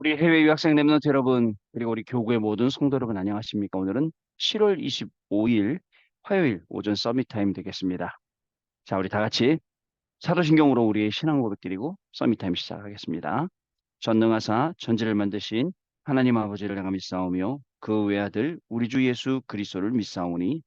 우리 해외 유학생 랩런트 여러분, 그리고 우리 교구의 모든 성도 여러분 안녕하십니까? 오늘은 7월 25일 화요일 오전 서밋 타임 되겠습니다. 자, 우리 다 같이 사도신경으로 우리의 신앙 고백 드리고 서밋 타임 시작하겠습니다. 전능하사 천지를 만드신 하나님 아버지를 내가 믿사오며 그 외아들 우리 주 예수 그리스도를 믿사오니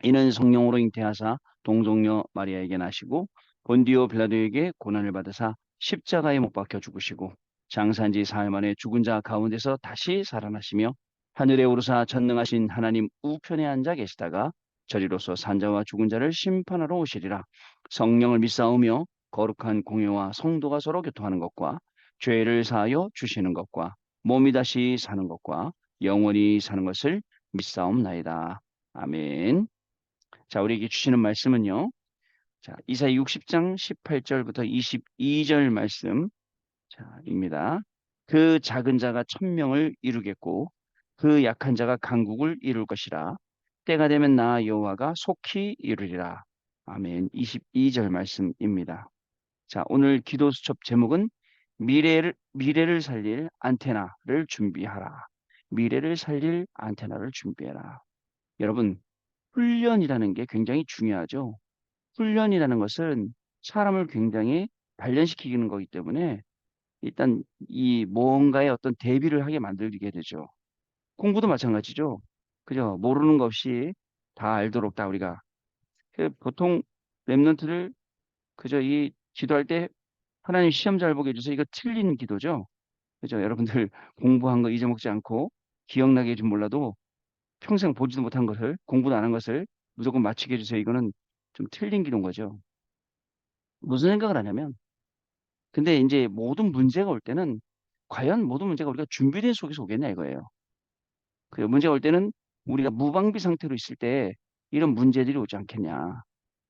이는 성령으로 잉태하사 동정녀 마리아에게 나시고 본디오 빌라도에게 고난을 받으사 십자가에 못 박혀 죽으시고 장사한 지 사흘 만에 죽은 자 가운데서 다시 살아나시며 하늘에 오르사 전능하신 하나님 우편에 앉아 계시다가 저리로서 산자와 죽은 자를 심판하러 오시리라. 성령을 믿사오며 거룩한 공예와 성도가 서로 교통하는 것과 죄를 사하여 주시는 것과 몸이 다시 사는 것과 영원히 사는 것을 믿사옵나이다. 아멘. 자, 우리에게 주시는 말씀은요. 자, 이사야 60장 18절부터 22절 말씀. 자, 입니다. 그 작은 자가 천명을 이루겠고 그 약한 자가 강국을 이룰 것이라. 때가 되면 나 여호와가 속히 이루리라. 아멘. 22절 말씀입니다. 자, 오늘 기도 수첩 제목은 미래를 살릴 안테나를 준비하라. 미래를 살릴 안테나를 준비해라. 여러분, 훈련이라는 게 굉장히 중요하죠. 훈련이라는 것은 사람을 굉장히 단련시키는 거기 때문에 일단 이 뭔가에 어떤 대비를 하게 만들게 되죠. 공부도 마찬가지죠. 그죠? 모르는 것 없이 다 알도록 다 우리가 보통 랩런트를 그저 이 기도할 때 하나님 시험 잘 보게 해줘서 이거 틀린 기도죠. 그죠? 여러분들 공부한 거 잊어먹지 않고 기억나게 해좀 몰라도 평생 보지도 못한 것을 공부도 안 한 것을 무조건 맞추게 해주세요. 이거는 좀 틀린 기도인 거죠. 무슨 생각을 하냐면 근데 이제 모든 문제가 올 때는 과연 모든 문제가 우리가 준비된 속에서 오겠냐 이거예요. 그 문제가 올 때는 우리가 무방비 상태로 있을 때 이런 문제들이 오지 않겠냐.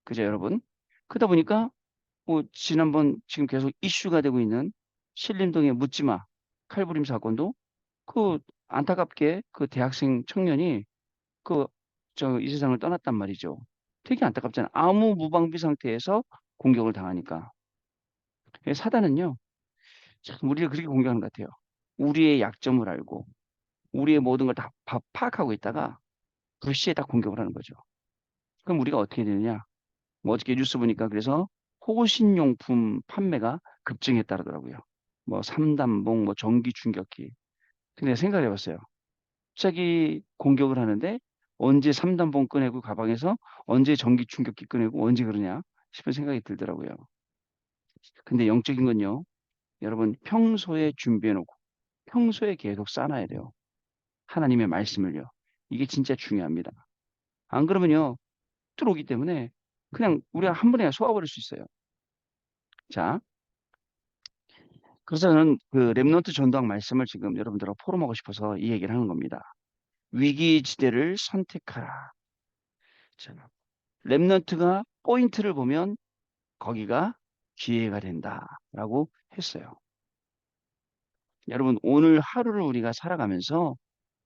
그죠, 여러분? 그러다 보니까 뭐 지난번 지금 계속 이슈가 되고 있는 신림동의 묻지마 칼부림 사건도 그 안타깝게 그 대학생 청년이 그 저 이 세상을 떠났단 말이죠. 되게 안타깝잖아. 아무 무방비 상태에서 공격을 당하니까. 사단은요, 참 우리를 그렇게 공격하는 것 같아요. 우리의 약점을 알고 우리의 모든 걸 다 파악하고 있다가 불시에 딱 공격을 하는 거죠. 그럼 우리가 어떻게 되느냐? 뭐 어저께 뉴스 보니까 그래서 호신용품 판매가 급증했다더라고요. 뭐 삼단봉, 뭐 전기 충격기. 근데 생각해 봤어요. 갑자기 공격을 하는데 언제 삼단봉 꺼내고 가방에서 언제 전기 충격기 꺼내고 언제 그러냐 싶은 생각이 들더라고요. 근데 영적인 건요. 여러분 평소에 준비해 놓고 평소에 계속 쌓아놔야 돼요. 하나님의 말씀을요. 이게 진짜 중요합니다. 안 그러면요. 들어오기 때문에 그냥 우리가 한 번에 쏘아버릴 수 있어요. 자, 그래서 저는 그 랩넌트 전도학 말씀을 지금 여러분들하고 포럼하고 싶어서 이 얘기를 하는 겁니다. 위기지대를 선택하라. 자, 랩넌트가 포인트를 보면 거기가 기회가 된다라고 했어요. 여러분, 오늘 하루를 우리가 살아가면서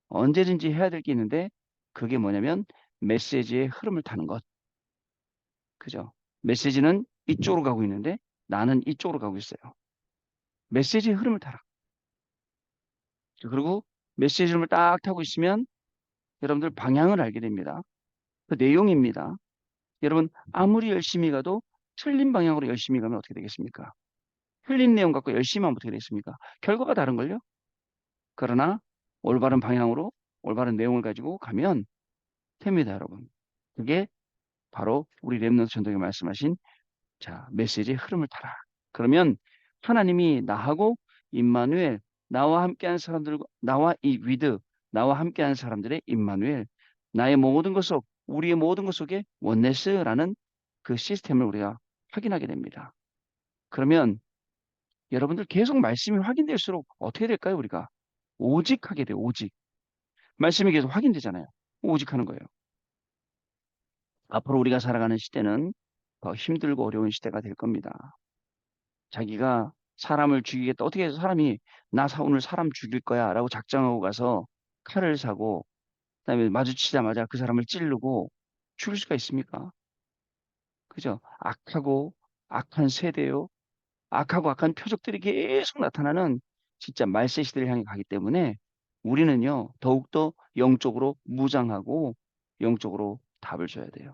언제든지 해야 될 게 있는데 그게 뭐냐면 메시지의 흐름을 타는 것. 그죠? 메시지는 이쪽으로 가고 있는데 나는 이쪽으로 가고 있어요. 메시지의 흐름을 타라. 그리고 메시지 흐름을 딱 타고 있으면 여러분들 방향을 알게 됩니다. 그 내용입니다. 여러분 아무리 열심히 가도 틀린 방향으로 열심히 가면 어떻게 되겠습니까? 틀린 내용 갖고 열심히 하면 어떻게 되겠습니까? 결과가 다른걸요? 그러나 올바른 방향으로 올바른 내용을 가지고 가면 됩니다, 여러분. 그게 바로 우리 랩넌트 전도에 말씀하신 자, 메시지의 흐름을 타라. 그러면 하나님이 나하고 임마누엘, 나와 함께하는 사람들, 나와 이 위드, 나와 함께하는 사람들의 임마누엘, 나의 모든 것 속, 우리의 모든 것 속에 원네스라는 그 시스템을 우리가 확인하게 됩니다. 그러면 여러분들 계속 말씀이 확인될수록 어떻게 될까요, 우리가? 오직 하게 돼요, 오직. 말씀이 계속 확인되잖아요. 오직 하는 거예요. 앞으로 우리가 살아가는 시대는 더 힘들고 어려운 시대가 될 겁니다. 자기가 사람을 죽이겠다. 어떻게 해서 사람이 오늘 사람 죽일 거야 라고 작정하고 가서 칼을 사고 그다음에 마주치자마자 그 사람을 찌르고 죽일 수가 있습니까? 그죠? 악하고 악한 세대요. 악하고 악한 표적들이 계속 나타나는 진짜 말세 시대를 향해 가기 때문에 우리는요, 더욱더 영적으로 무장하고 영적으로 답을 줘야 돼요.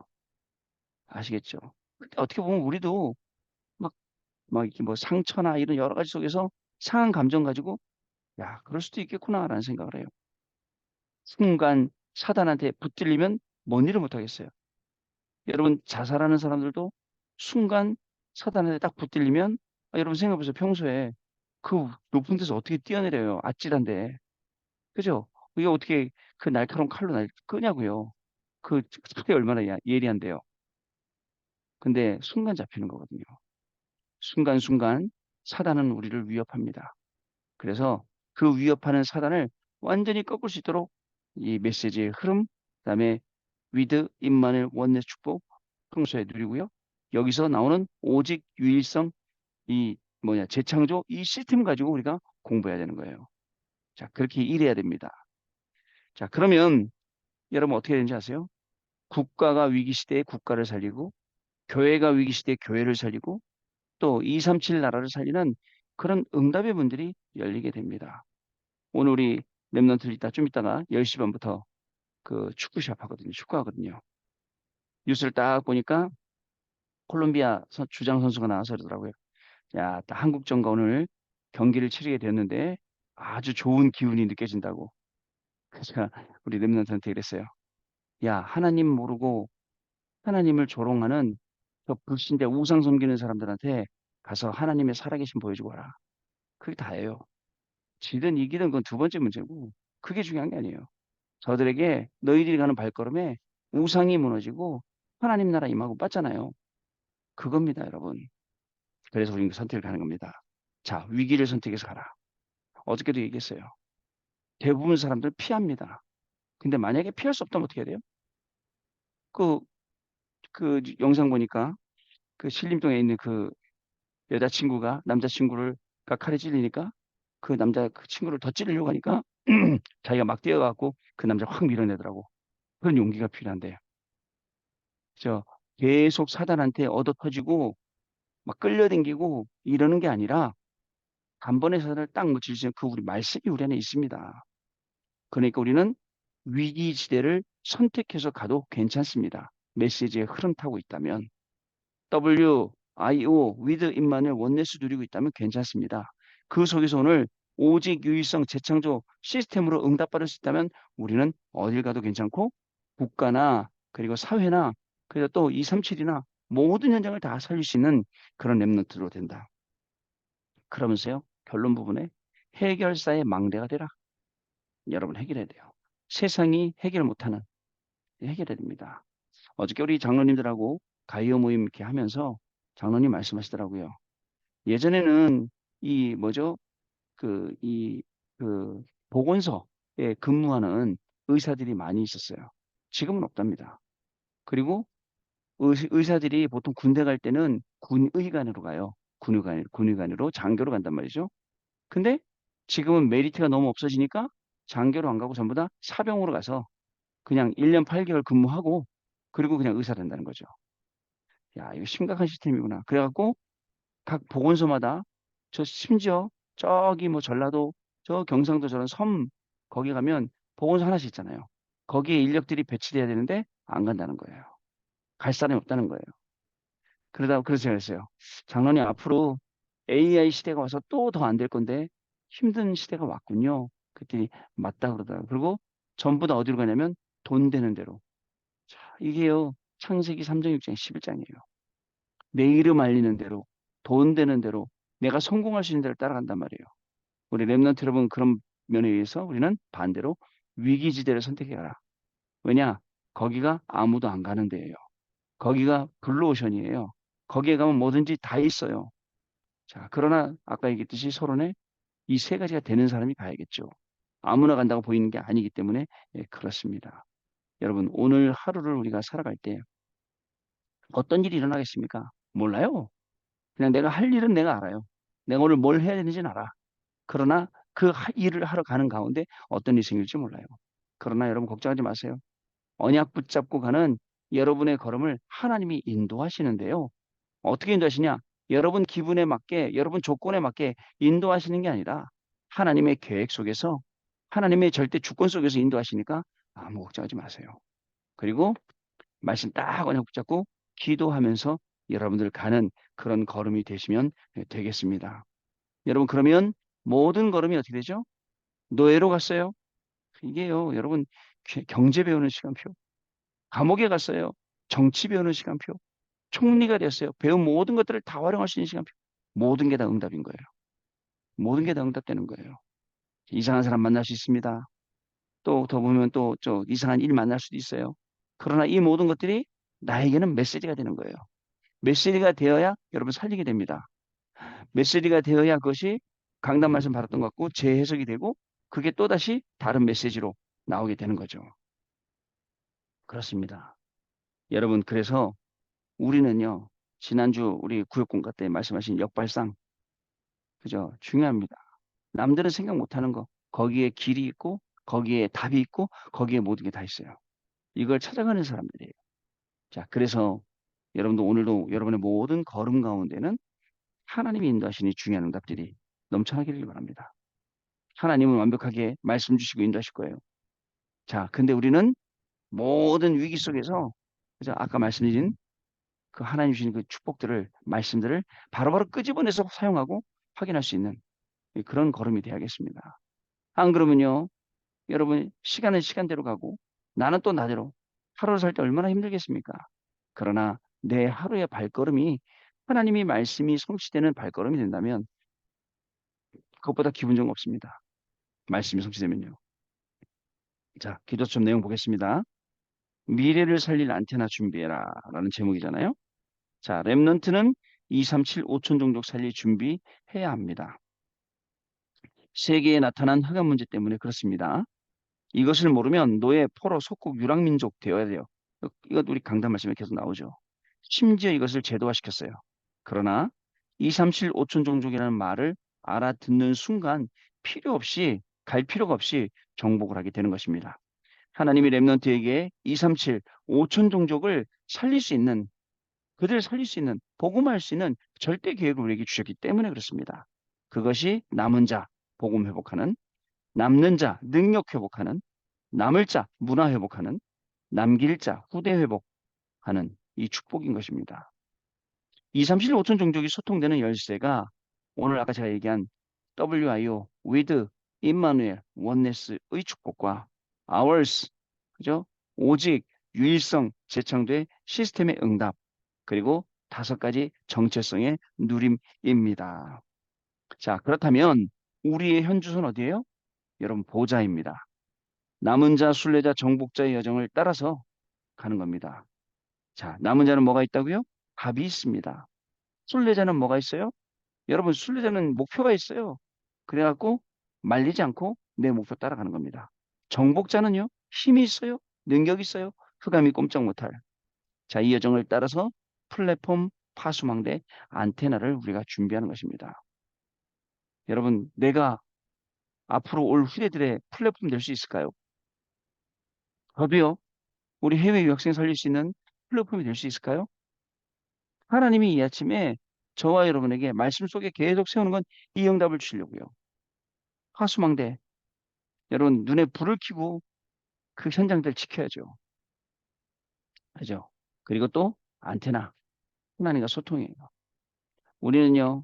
아시겠죠? 근데 어떻게 보면 우리도 막, 막 이렇게 뭐 상처나 이런 여러 가지 속에서 상한 감정 가지고, 야, 그럴 수도 있겠구나라는 생각을 해요. 순간 사단한테 붙들리면 뭔 일을 못 하겠어요. 여러분, 자살하는 사람들도 순간 사단한테 딱 붙들리면, 여러분 생각해 보세요. 평소에 그 높은 데서 어떻게 뛰어내려요? 아찔한데. 그죠? 이게 어떻게 그 날카로운 칼로 날 끄냐고요. 그 칼이 얼마나 예리한데요. 근데 순간 잡히는 거거든요. 순간순간 사단은 우리를 위협합니다. 그래서 그 위협하는 사단을 완전히 꺾을 수 있도록 이 메시지의 흐름, 그다음에 위드 임마누엘 원네스 축복 평소에 누리고요. 여기서 나오는 오직 유일성, 이 뭐냐 재창조, 이 시스템 가지고 우리가 공부해야 되는 거예요. 자, 그렇게 일해야 됩니다. 자, 그러면 여러분 어떻게 되는지 아세요? 국가가 위기 시대에 국가를 살리고, 교회가 위기 시대에 교회를 살리고, 또 237 나라를 살리는 그런 응답의 문들이 열리게 됩니다. 오늘 우리 랩런트 이따 좀 이따가 10시 반부터 그 축구 시합하거든요. 축구하거든요. 뉴스를 딱 보니까 콜롬비아 주장 선수가 나와서 그러더라고요. 야, 딱 한국전과 오늘 경기를 치르게 되었는데 아주 좋은 기운이 느껴진다고. 그래서 제가 우리 랩런트한테 그랬어요. 야, 하나님 모르고 하나님을 조롱하는 저 불신자 우상 섬기는 사람들한테 가서 하나님의 살아계심 보여주고 와라. 그게 다예요. 지든 이기든 그건 두 번째 문제고 그게 중요한 게 아니에요. 저들에게 너희들이 가는 발걸음에 우상이 무너지고 하나님 나라 임하고 빠잖아요. 그겁니다, 여러분. 그래서 우리는 그 선택을 하는 겁니다. 자, 위기를 선택해서 가라. 어저께도 얘기했어요. 대부분 사람들 피합니다. 근데 만약에 피할 수 없다면 어떻게 해야 돼요? 그, 그 영상 보니까 그 신림동에 있는 그 여자친구가 남자친구를 가 칼에 찔리니까 그 남자 그 친구를 더 찌르려고 하니까 자기가 막 뛰어가고 그 남자 확 밀어내더라고. 그런 용기가 필요한데. 저 계속 사단한테 얻어 터지고 막 끌려다니고 이러는 게 아니라 단번에 사단을 딱 묻힐 수 있는 그 우리 말씀이 우리 안에 있습니다. 그러니까 우리는 위기 지대를 선택해서 가도 괜찮습니다. 메시지의 흐름 타고 있다면. WIO, with 임만을 원내스 누리고 있다면 괜찮습니다. 그 속에서 오늘 오직 유일성 재창조 시스템으로 응답받을 수 있다면 우리는 어딜 가도 괜찮고 국가나 그리고 사회나 그리고 또 237이나 모든 현장을 다 살릴 수 있는 그런 랩런트로 된다. 그러면서요. 결론 부분에 해결사의 망대가 되라. 여러분 해결해야 돼요. 세상이 해결 못하는 해결해야 됩니다. 어저께 우리 장로님들하고 가이어 모임 이렇게 하면서 장로님 말씀하시더라고요. 예전에는 이 뭐죠? 그 보건소에 근무하는 의사들이 많이 있었어요. 지금은 없답니다. 그리고 의사들이 보통 군대 갈 때는 군의관으로 가요. 군의관으로 장교로 간단 말이죠. 근데 지금은 메리트가 너무 없어지니까 장교로 안 가고 전부 다 사병으로 가서 그냥 1년 8개월 근무하고 그리고 그냥 의사 된다는 거죠. 야, 이거 심각한 시스템이구나. 그래갖고 각 보건소마다 저 심지어 저기 뭐 전라도 저 경상도 저런 섬 거기 가면 보건소 하나씩 있잖아요. 거기에 인력들이 배치돼야 되는데 안 간다는 거예요. 갈 사람이 없다는 거예요. 그래서 제가 했어요. 장로님 앞으로 AI 시대가 와서 또 더 안 될 건데 힘든 시대가 왔군요. 그랬더니 맞다 그러더라고요. 그리고 전부 다 어디로 가냐면 돈 되는 대로. 자, 이게요. 창세기 3장 6장 11장이에요. 내 이름 알리는 대로, 돈 되는 대로, 내가 성공할 수 있는 대로 따라간단 말이에요. 우리 랩런트 여러분 그런 면에 의해서 우리는 반대로 위기지대를 선택해라. 왜냐? 거기가 아무도 안 가는 데예요. 거기가 블루오션이에요. 거기에 가면 뭐든지 다 있어요. 자, 그러나 아까 얘기했듯이 서론에 이 세 가지가 되는 사람이 가야겠죠. 아무나 간다고 보이는 게 아니기 때문에 예, 그렇습니다. 여러분, 오늘 하루를 우리가 살아갈 때 어떤 일이 일어나겠습니까? 몰라요. 그냥 내가 할 일은 내가 알아요. 내가 오늘 뭘 해야 되는지는 알아. 그러나 그 일을 하러 가는 가운데 어떤 일이 생길지 몰라요. 그러나 여러분 걱정하지 마세요. 언약 붙잡고 가는 여러분의 걸음을 하나님이 인도하시는데요. 어떻게 인도하시냐? 여러분 기분에 맞게, 여러분 조건에 맞게 인도하시는 게 아니라 하나님의 계획 속에서 하나님의 절대 주권 속에서 인도하시니까 아무 걱정하지 마세요. 그리고 말씀 딱 그냥 붙잡고 기도하면서 여러분들 가는 그런 걸음이 되시면 되겠습니다. 여러분 그러면 모든 걸음이 어떻게 되죠? 노예로 갔어요. 이게요, 여러분 경제 배우는 시간표. 감옥에 갔어요. 정치 배우는 시간표. 총리가 됐어요. 배운 모든 것들을 다 활용할 수 있는 시간표. 모든 게 다 응답인 거예요. 모든 게 다 응답되는 거예요. 이상한 사람 만날 수 있습니다. 또 더 보면 또 이상한 일 만날 수도 있어요. 그러나 이 모든 것들이 나에게는 메시지가 되는 거예요. 메시지가 되어야 여러분 살리게 됩니다. 메시지가 되어야 그것이 강단 말씀 받았던 것 같고 재해석이 되고 그게 또다시 다른 메시지로 나오게 되는 거죠. 그렇습니다. 여러분 그래서 우리는요. 지난주 우리 구역공과 때 말씀하신 역발상 그죠? 중요합니다. 남들은 생각 못하는 거 거기에 길이 있고 거기에 답이 있고 거기에 모든 게 다 있어요. 이걸 찾아가는 사람들이에요. 자, 그래서 여러분도 오늘도 여러분의 모든 걸음 가운데는 하나님이 인도하시니 중요한 응답들이 넘쳐나기를 바랍니다. 하나님은 완벽하게 말씀 주시고 인도하실 거예요. 자, 근데 우리는 모든 위기 속에서 그죠? 아까 말씀드린 그 하나님 주신 그 축복들을 말씀들을 바로바로 끄집어내서 사용하고 확인할 수 있는 그런 걸음이 돼야겠습니다. 안 그러면요. 여러분 시간은 시간대로 가고 나는 또 나대로 하루를 살 때 얼마나 힘들겠습니까? 그러나 내 하루의 발걸음이 하나님이 말씀이 성취되는 발걸음이 된다면 그것보다 기분 좋은 거 없습니다. 말씀이 성취되면요. 자, 기도점 내용 보겠습니다. 미래를 살릴 안테나 준비해라 라는 제목이잖아요. 자, 렘넌트는 237 5천 종족 살릴 준비해야 합니다. 세계에 나타난 흑암 문제 때문에 그렇습니다. 이것을 모르면 노예, 포로, 속국, 유랑민족 되어야 돼요. 이것 우리 강단 말씀에 계속 나오죠. 심지어 이것을 제도화시켰어요. 그러나 237 5천 종족이라는 말을 알아듣는 순간 필요 없이 갈 필요가 없이 정복을 하게 되는 것입니다. 하나님이 렘넌트에게 237 5천 종족을 살릴 수 있는 그들을 살릴 수 있는 복음할 수 있는 절대 계획을 우리에게 주셨기 때문에 그렇습니다. 그것이 남은 자 복음 회복하는 남는 자 능력 회복하는 남을 자 문화 회복하는 남길 자 후대 회복하는 이 축복인 것입니다. 2, 3, 7, 5천 종족이 소통되는 열쇠가 오늘 아까 제가 얘기한 WIO, with, 임마누엘, 원네스의 축복과 ours, 그죠? 오직, 유일성, 재창조의 시스템의 응답, 그리고 5가지 정체성의 누림입니다. 자, 그렇다면 우리의 현주소는 어디예요? 여러분, 보좌입니다. 남은 자, 순례자, 정복자의 여정을 따라서 가는 겁니다. 자, 남은 자는 뭐가 있다고요? 답이 있습니다. 순례자는 뭐가 있어요? 여러분, 순례자는 목표가 있어요. 그래갖고 말리지 않고 내 목표 따라가는 겁니다. 정복자는요, 힘이 있어요. 능력이 있어요. 흑암이 꼼짝 못할. 자, 이 여정을 따라서 플랫폼 파수망대 안테나를 우리가 준비하는 것입니다. 여러분, 내가 앞으로 올 후대들의 플랫폼 될 수 있을까요? 저도요, 우리 해외 유학생 살릴 수 있는 플랫폼이 될 수 있을까요? 하나님이 이 아침에 저와 여러분에게 말씀 속에 계속 세우는 건 이 응답을 주시려고요. 파수망대, 여러분 눈에 불을 켜고 그 현장들 지켜야죠. 그죠? 그리고 또 안테나, 하나님과 소통이에요. 우리는요,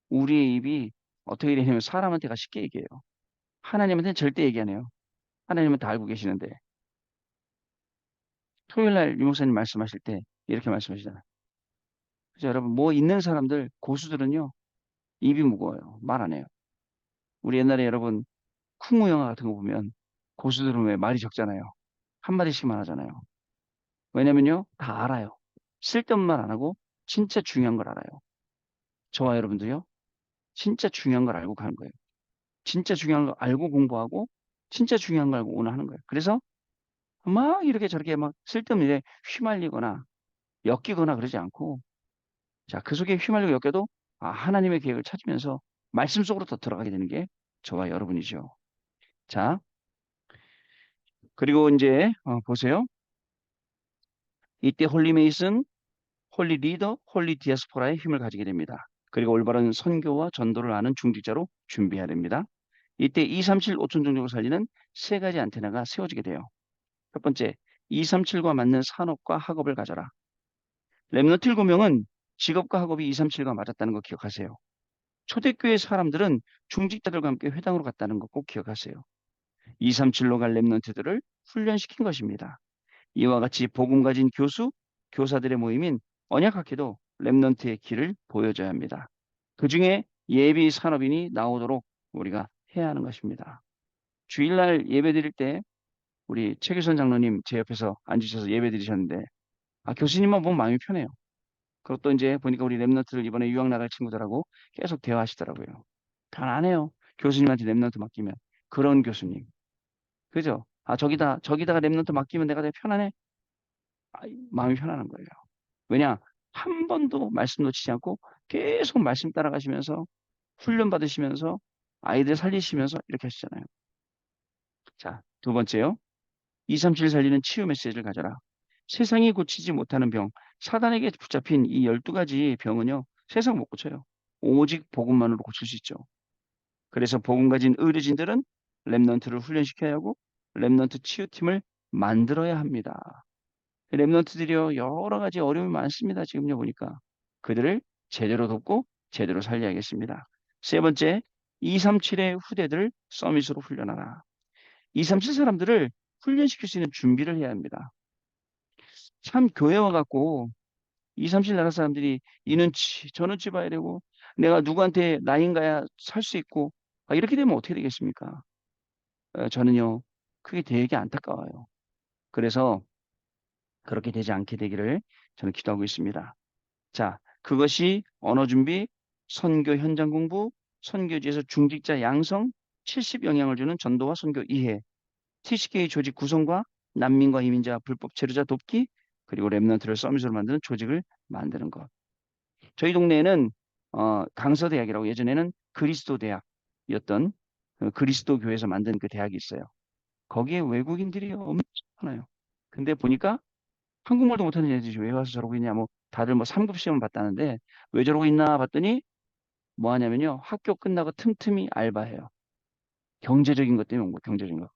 우리의 입이 어떻게 되냐면 사람한테가 쉽게 얘기해요. 하나님한테는 절대 얘기 안 해요. 하나님은 다 알고 계시는데. 토요일 날 유목사님 말씀하실 때 이렇게 말씀하시잖아요. 그죠? 여러분, 뭐 있는 사람들, 고수들은요, 입이 무거워요. 말 안 해요. 우리 옛날에 여러분, 쿵우 영화 같은 거 보면 고수들은 왜 말이 적잖아요. 한마디씩만 하잖아요. 왜냐면요, 다 알아요. 쓸데없는 말 안 하고 진짜 중요한 걸 알아요. 저와 여러분도요, 진짜 중요한 걸 알고 가는 거예요. 진짜 중요한 걸 알고 공부하고 진짜 중요한 걸 알고 오늘 하는 거예요. 그래서 막 이렇게 저렇게 막 쓸데없는 일에 휘말리거나 엮이거나 그러지 않고 자, 그 속에 휘말리고 엮여도 아, 하나님의 계획을 찾으면서 말씀 속으로 더 들어가게 되는 게 저와 여러분이죠. 자, 그리고 이제 보세요. 이때 홀리 메이슨, 홀리 리더, 홀리 디아스포라의 힘을 가지게 됩니다. 그리고 올바른 선교와 전도를 아는 중직자로 준비해야 됩니다. 이때 237 5천 종족을 살리는 세 가지 안테나가 세워지게 돼요. 첫 번째, 237과 맞는 산업과 학업을 가져라. 렘넌트 7명은 직업과 학업이 237과 맞았다는 거 기억하세요. 초대교회 사람들은 중직자들과 함께 회당으로 갔다는 거 꼭 기억하세요. 237로 갈 렘넌트들을 훈련시킨 것입니다. 이와 같이 복음 가진 교수, 교사들의 모임인 언약학회도 렘넌트의 길을 보여줘야 합니다. 그 중에 예비 산업인이 나오도록 우리가 해야 하는 것입니다. 주일날 예배 드릴 때 우리 최규선 장로님 제 옆에서 앉으셔서 예배 드리셨는데 교수님만 보면 마음이 편해요. 그것도 이제 보니까 우리 랩런트들 이번에 유학 나갈 친구들하고 계속 대화하시더라고요. 편안해요. 교수님한테 랩런트 맡기면. 그런 교수님. 그죠? 저기다가 랩런트 맡기면 내가 되게 편안해. 마음이 편안한 거예요. 왜냐? 한 번도 말씀 놓치지 않고 계속 말씀 따라가시면서 훈련 받으시면서 아이들 살리시면서 이렇게 하시잖아요. 자, 두 번째요. 237 살리는 치유 메시지를 가져라. 세상이 고치지 못하는 병, 사단에게 붙잡힌 이 12가지 병은요, 세상 못 고쳐요. 오직 복음만으로 고칠 수 있죠. 그래서 복음 가진 의료진들은 랩넌트를 훈련시켜야 하고 랩넌트 치유팀을 만들어야 합니다. 랩넌트들이요, 여러 가지 어려움이 많습니다. 지금요 보니까. 그들을 제대로 돕고 제대로 살려야겠습니다. 세 번째, 237의 후대들을 서밋으로 훈련하라. 237 사람들을 훈련시킬 수 있는 준비를 해야 합니다. 참 교회 와갖고 237 나라 사람들이 이는 저는 치 봐야 되고 내가 누구한테 나인 가야 살 수 있고 이렇게 되면 어떻게 되겠습니까? 저는요 그게 되게 안타까워요. 그래서 그렇게 되지 않게 되기를 저는 기도하고 있습니다. 자, 그것이 언어 준비, 선교 현장 공부, 선교지에서 중직자 양성, 70 영향을 주는 전도와 선교 이해, TCK 조직 구성과 난민과 이민자 불법 체류자 돕기, 그리고 랩런트를 서밋으로 만드는 조직을 만드는 것. 저희 동네에는 강서대학이라고 예전에는 그리스도 대학이었던 그리스도 교회에서 만든 그 대학이 있어요. 거기에 외국인들이 엄청 많아요. 근데 보니까 한국말도 못하는 애들이 왜 와서 저러고 있냐, 뭐 다들 뭐 3급 시험을 봤다는데 왜 저러고 있나 봤더니 뭐 하냐면요. 학교 끝나고 틈틈이 알바해요. 경제적인 것 때문에 온 거예요. 경제적인 거.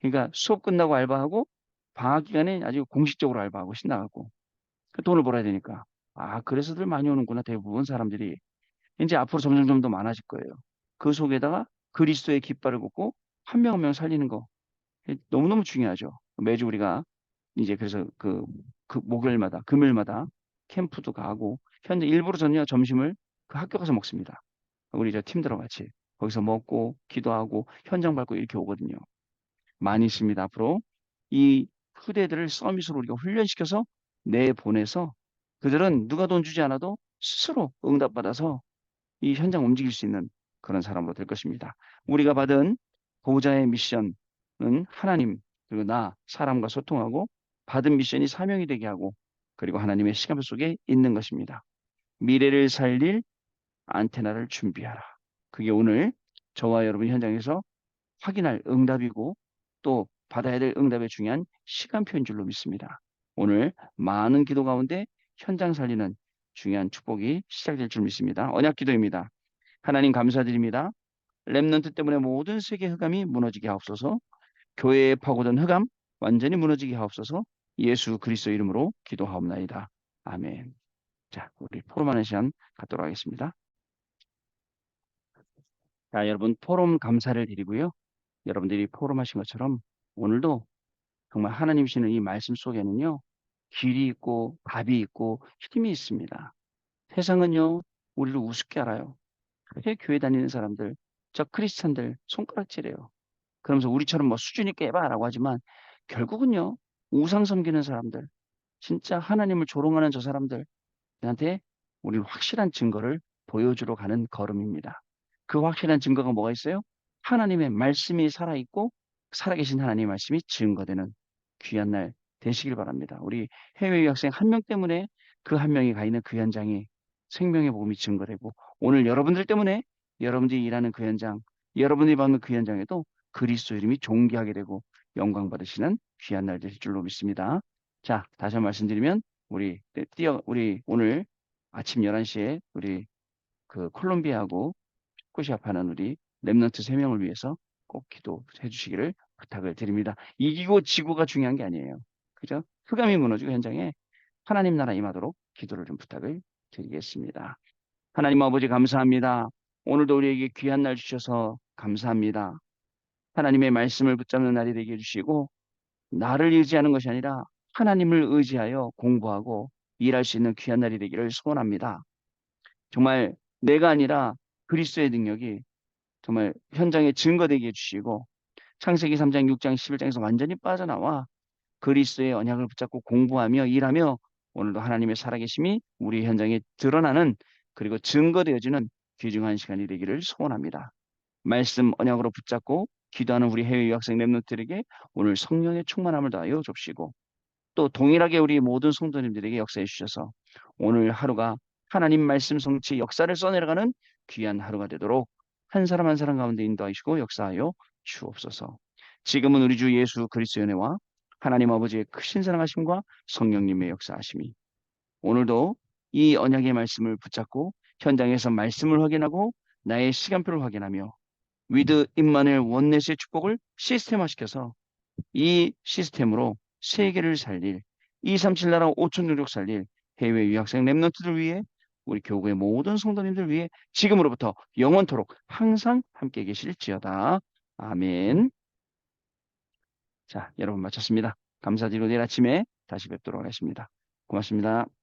그러니까 수업 끝나고 알바하고 방학 기간에 아주 공식적으로 알바하고 신나갖고 그 돈을 벌어야 되니까. 그래서들 많이 오는구나. 대부분 사람들이. 이제 앞으로 점점 더 많아질 거예요. 그 속에다가 그리스도의 깃발을 꽂고 한 명 한 명 살리는 거. 너무너무 중요하죠. 매주 우리가 이제 그래서 그 목요일마다, 금요일마다 캠프도 가고, 현재 일부러 전혀 점심을 그 학교 가서 먹습니다. 우리 저 팀들하고 같이. 거기서 먹고, 기도하고, 현장 밟고 이렇게 오거든요. 많이 있습니다. 앞으로 이 후대들을 서밋으로 우리가 훈련시켜서 내보내서 그들은 누가 돈 주지 않아도 스스로 응답받아서 이 현장 움직일 수 있는 그런 사람으로 될 것입니다. 우리가 받은 보호자의 미션은 하나님 그리고 나 사람과 소통하고 받은 미션이 사명이 되게 하고 그리고 하나님의 시간 속에 있는 것입니다. 미래를 살릴 안테나를 준비하라. 그게 오늘 저와 여러분 현장에서 확인할 응답이고 또 받아야 될 응답의 중요한 시간표인 줄로 믿습니다. 오늘 많은 기도 가운데 현장 살리는 중요한 축복이 시작될 줄 믿습니다. 언약 기도입니다. 하나님 감사드립니다. 렘넌트 때문에 모든 세계 흑암이 무너지게 하옵소서. 교회에 파고든 흑암 완전히 무너지게 하옵소서. 예수 그리스도 이름으로 기도하옵나이다. 아멘. 자, 우리 포럼하는 시간 갖도록 하겠습니다. 자, 여러분 포럼 감사를 드리고요. 여러분들이 포럼하신 것처럼 오늘도 정말 하나님 주시는 이 말씀 속에는요. 길이 있고 답이 있고 힘이 있습니다. 세상은요. 우리를 우습게 알아요. 그렇게 교회 다니는 사람들, 저 크리스찬들 손가락질해요. 그러면서 우리처럼 뭐 수준 있게 해봐라고 하지만 결국은요. 우상 섬기는 사람들, 진짜 하나님을 조롱하는 저 사람들한테 우리는 확실한 증거를 보여주러 가는 걸음입니다. 그 확실한 증거가 뭐가 있어요? 하나님의 말씀이 살아있고 살아계신 하나님의 말씀이 증거되는 귀한 날 되시길 바랍니다. 우리 해외 유학생 한 명 때문에 그 한 명이 가 있는 그 현장이 생명의 복음이 증거되고 오늘 여러분들 때문에 여러분들이 일하는 그 현장, 여러분들이 받는 그 현장에도 그리스도 이름이 존귀하게 되고 영광 받으시는 귀한 날 되실 줄로 믿습니다. 자, 다시 한번 말씀드리면 우리 오늘 아침 11시에 우리 그 콜롬비아하고 축구 시합하는 우리 렘넌트 3명을 위해서 꼭 기도해 주시기를 부탁을 드립니다. 이기고 지고가 중요한 게 아니에요. 그죠? 흑암이 무너지고 현장에 하나님 나라 임하도록 기도를 좀 부탁을 드리겠습니다. 하나님 아버지 감사합니다. 오늘도 우리에게 귀한 날 주셔서 감사합니다. 하나님의 말씀을 붙잡는 날이 되게 해주시고 나를 의지하는 것이 아니라 하나님을 의지하여 공부하고 일할 수 있는 귀한 날이 되기를 소원합니다. 정말 내가 아니라 그리스도의 능력이 정말 현장에 증거되게 해주시고 창세기 3장, 6장, 11장에서 완전히 빠져나와 그리스도의 언약을 붙잡고 공부하며 일하며 오늘도 하나님의 살아계심이 우리 현장에 드러나는 그리고 증거되어지는 귀중한 시간이 되기를 소원합니다. 말씀 언약으로 붙잡고 기도하는 우리 해외 유학생 랩런트들에게 오늘 성령의 충만함을 더하여 줍시고 또 동일하게 우리 모든 성도님들에게 역사해 주셔서 오늘 하루가 하나님 말씀 성취 역사를 써내려가는 귀한 하루가 되도록 한 사람 한 사람 가운데 인도하시고 역사하여 주옵소서. 지금은 우리 주 예수 그리스도의 은혜와 하나님 아버지의 크신 사랑하심과 성령님의 역사하심이 오늘도 이 언약의 말씀을 붙잡고 현장에서 말씀을 확인하고 나의 시간표를 확인하며 위드 임마누엘 원넷의 축복을 시스템화시켜서 이 시스템으로 세계를 살릴 237 나라 5,600 살릴 해외 유학생 랩런트들 위해 우리 교구의 모든 성도님들 위해 지금으로부터 영원토록 항상 함께 계실지어다. 아멘. 자, 여러분 마쳤습니다. 감사드리고 내일 아침에 다시 뵙도록 하겠습니다. 고맙습니다.